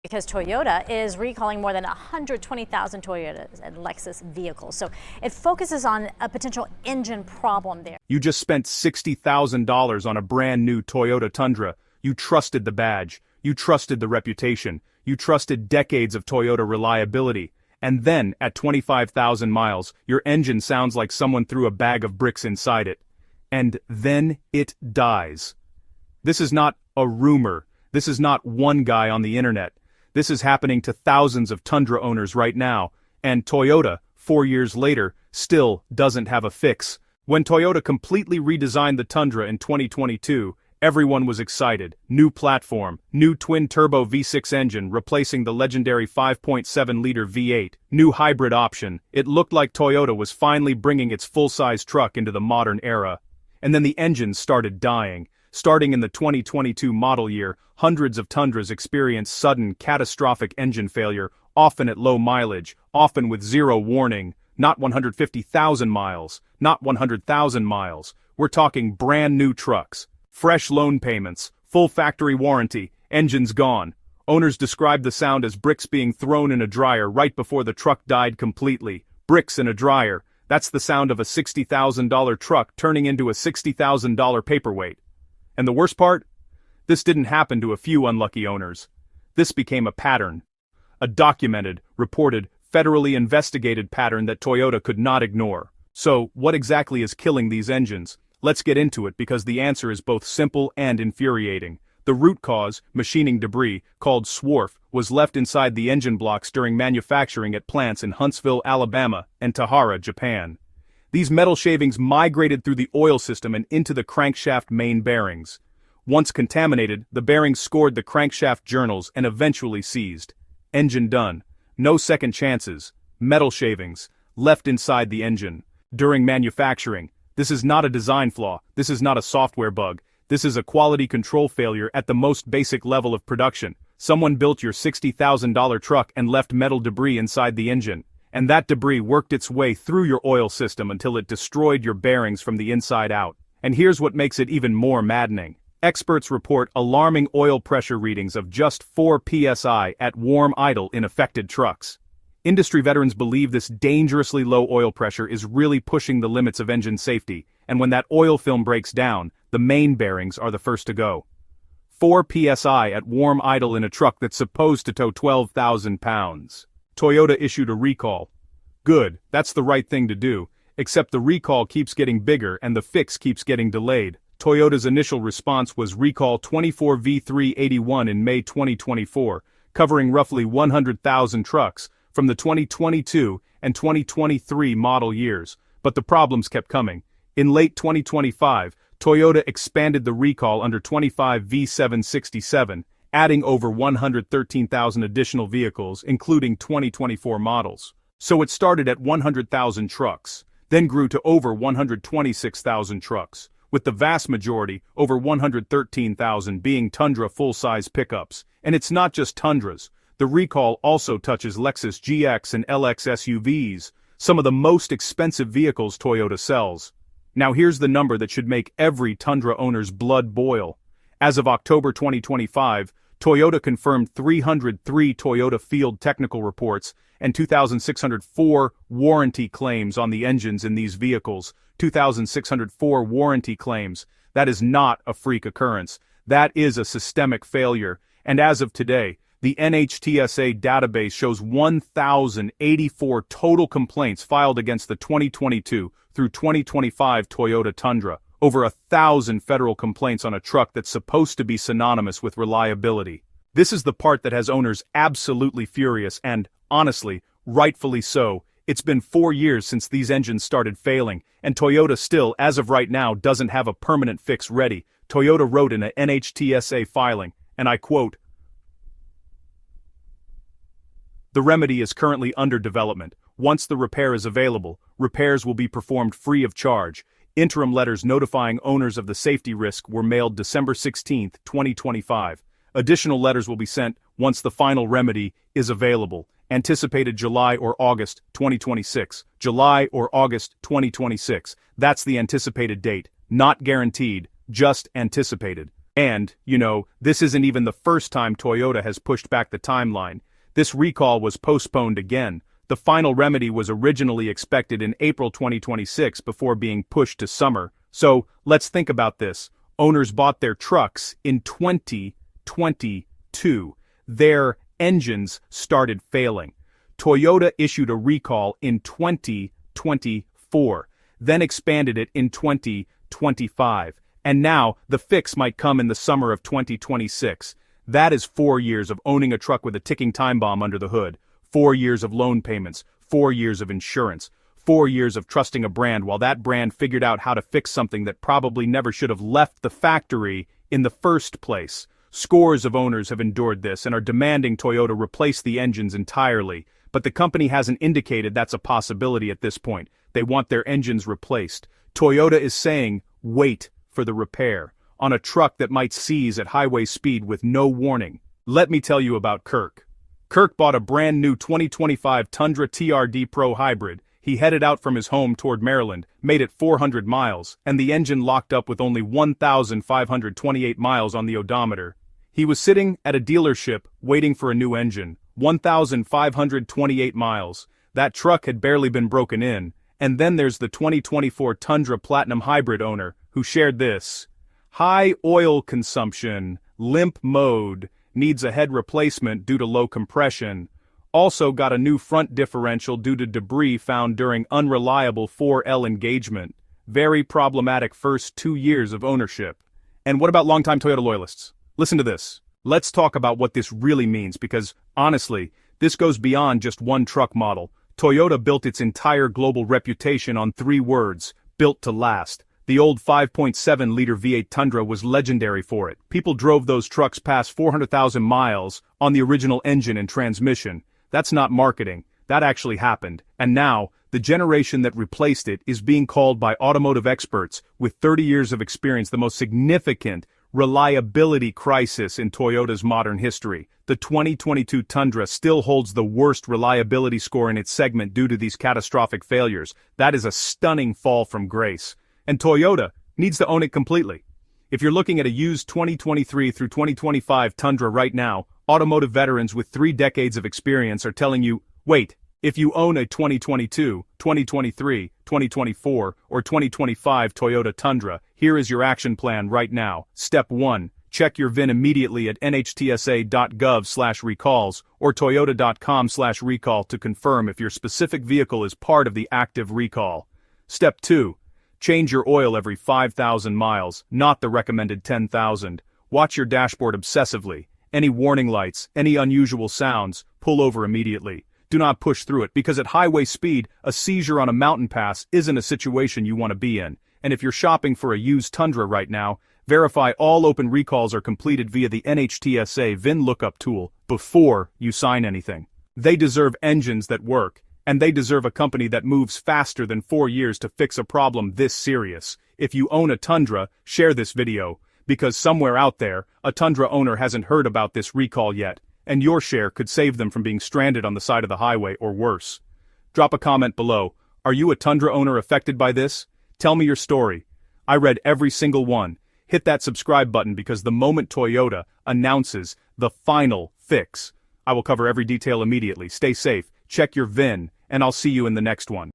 Because Toyota is recalling more than 120,000 Toyotas and Lexus vehicles. So it focuses on a potential engine problem there. You just spent $60,000 on a brand new Toyota Tundra. You trusted the badge. You trusted the reputation. You trusted decades of Toyota reliability. And then, at 25,000 miles, your engine sounds like someone threw a bag of bricks inside it. And then it dies. This is not a rumor. This is not one guy on the internet. This is happening to thousands of Tundra owners right now, and Toyota, 4 years later, still doesn't have a fix. When Toyota completely redesigned the Tundra in 2022, everyone was excited. New platform, new twin-turbo V6 engine replacing the legendary 5.7-liter V8, new hybrid option. It looked like Toyota was finally bringing its full-size truck into the modern era. And then the engines started dying. Starting in the 2022 model year, hundreds of Tundras experienced sudden, catastrophic engine failure, often at low mileage, often with zero warning, not 150,000 miles, not 100,000 miles. We're talking brand new trucks. Fresh loan payments, full factory warranty, engines gone. Owners described the sound as bricks being thrown in a dryer right before the truck died completely. Bricks in a dryer. That's the sound of a $60,000 truck turning into a $60,000 paperweight. And the worst part? This didn't happen to a few unlucky owners. This became a pattern. A documented, reported, federally investigated pattern that Toyota could not ignore. So, what exactly is killing these engines? Let's get into it because the answer is both simple and infuriating. The root cause, machining debris, called swarf, was left inside the engine blocks during manufacturing at plants in Huntsville, Alabama, and Tahara, Japan. These metal shavings migrated through the oil system and into the crankshaft main bearings. Once contaminated, the bearings scored the crankshaft journals and eventually seized. Engine done. No second chances. Metal shavings, left inside the engine. During manufacturing, this is not a design flaw, this is not a software bug, this is a quality control failure at the most basic level of production. Someone built your $60,000 truck and left metal debris inside the engine. And that debris worked its way through your oil system until it destroyed your bearings from the inside out. And here's what makes it even more maddening. Experts report alarming oil pressure readings of just 4 psi at warm idle in affected trucks. Industry veterans believe this dangerously low oil pressure is really pushing the limits of engine safety, and when that oil film breaks down, the main bearings are the first to go. 4 psi at warm idle in a truck that's supposed to tow 12,000 pounds. Toyota issued a recall. Good, that's the right thing to do, except the recall keeps getting bigger and the fix keeps getting delayed. Toyota's initial response was Recall 24V381 in May 2024, covering roughly 100,000 trucks from the 2022 and 2023 model years, but the problems kept coming. In late 2025, Toyota expanded the recall under 25V767, adding over 113,000 additional vehicles, including 2024 models. So it started at 100,000 trucks, then grew to over 126,000 trucks, with the vast majority, over 113,000, being Tundra full-size pickups. And it's not just Tundras. The recall also touches Lexus GX and LX SUVs, some of the most expensive vehicles Toyota sells. Now here's the number that should make every Tundra owner's blood boil. As of October 2025, Toyota confirmed 303 Toyota field technical reports and 2,604 warranty claims on the engines in these vehicles. 2,604 warranty claims. That is not a freak occurrence. That is a systemic failure. And as of today, the NHTSA database shows 1,084 total complaints filed against the 2022 through 2025 Toyota Tundra. Over 1,000 federal complaints on a truck that's supposed to be synonymous with reliability. This is the part that has owners absolutely furious and, honestly, rightfully so. It's been 4 years since these engines started failing, and Toyota still, as of right now, doesn't have a permanent fix ready. Toyota wrote in an NHTSA filing, and I quote, "The remedy is currently under development. Once the repair is available, repairs will be performed free of charge. Interim letters notifying owners of the safety risk were mailed December 16, 2025. Additional letters will be sent once the final remedy is available. Anticipated July or August 2026. July or August 2026. That's the anticipated date. Not guaranteed, just anticipated. And, this isn't even the first time Toyota has pushed back the timeline. This recall was postponed again. The final remedy was originally expected in April 2026 before being pushed to summer. So, let's think about this. Owners bought their trucks in 2022. Their engines started failing. Toyota issued a recall in 2024, then expanded it in 2025. And now, the fix might come in the summer of 2026. That is 4 years of owning a truck with a ticking time bomb under the hood. 4 years of loan payments. 4 years of insurance. 4 years of trusting a brand while that brand figured out how to fix something that probably never should have left the factory in the first place. Scores of owners have endured this and are demanding Toyota replace the engines entirely. But the company hasn't indicated that's a possibility at this point. They want their engines replaced. Toyota is saying, wait for the repair, on a truck that might seize at highway speed with no warning. Let me tell you about Kirk. Kirk bought a brand new 2025 Tundra TRD Pro hybrid. He headed out from his home toward Maryland, made it 400 miles, and the engine locked up with only 1,528 miles on the odometer. He was sitting at a dealership waiting for a new engine. 1,528 miles. That truck had barely been broken in. And then there's the 2024 Tundra Platinum Hybrid owner, who shared this. High oil consumption, limp mode, needs a head replacement due to low compression. Also got a new front differential due to debris found during unreliable 4L engagement. Very problematic first 2 years of ownership. And what about longtime Toyota loyalists? Listen to this. Let's talk about what this really means because, honestly, this goes beyond just one truck model. Toyota built its entire global reputation on 3 words, built to last. The old 5.7-liter V8 Tundra was legendary for it. People drove those trucks past 400,000 miles on the original engine and transmission. That's not marketing. That actually happened. And now, the generation that replaced it is being called by automotive experts with 30 years of experience the most significant reliability crisis in Toyota's modern history. The 2022 Tundra still holds the worst reliability score in its segment due to these catastrophic failures. That is a stunning fall from grace. And Toyota needs to own it completely. If you're looking at a used 2023 through 2025 Tundra right now, automotive veterans with 3 decades of experience are telling you, wait, if you own a 2022, 2023, 2024, or 2025 Toyota Tundra, here is your action plan right now. Step 1. Check your VIN immediately at nhtsa.gov/recalls or toyota.com/recall to confirm if your specific vehicle is part of the active recall. Step 2. Change your oil every 5,000 miles, not the recommended 10,000. Watch your dashboard obsessively. Any warning lights, any unusual sounds, pull over immediately. Do not push through it because at highway speed, a seizure on a mountain pass isn't a situation you want to be in. And if you're shopping for a used Tundra right now, verify all open recalls are completed via the NHTSA VIN lookup tool before you sign anything. They deserve engines that work, and they deserve a company that moves faster than 4 years to fix a problem this serious. If you own a Tundra, share this video, because somewhere out there, a Tundra owner hasn't heard about this recall yet, and your share could save them from being stranded on the side of the highway or worse. Drop a comment below. Are you a Tundra owner affected by this? Tell me your story. I read every single one. Hit that subscribe button because the moment Toyota announces the final fix, I will cover every detail immediately. Stay safe, check your VIN, and I'll see you in the next one.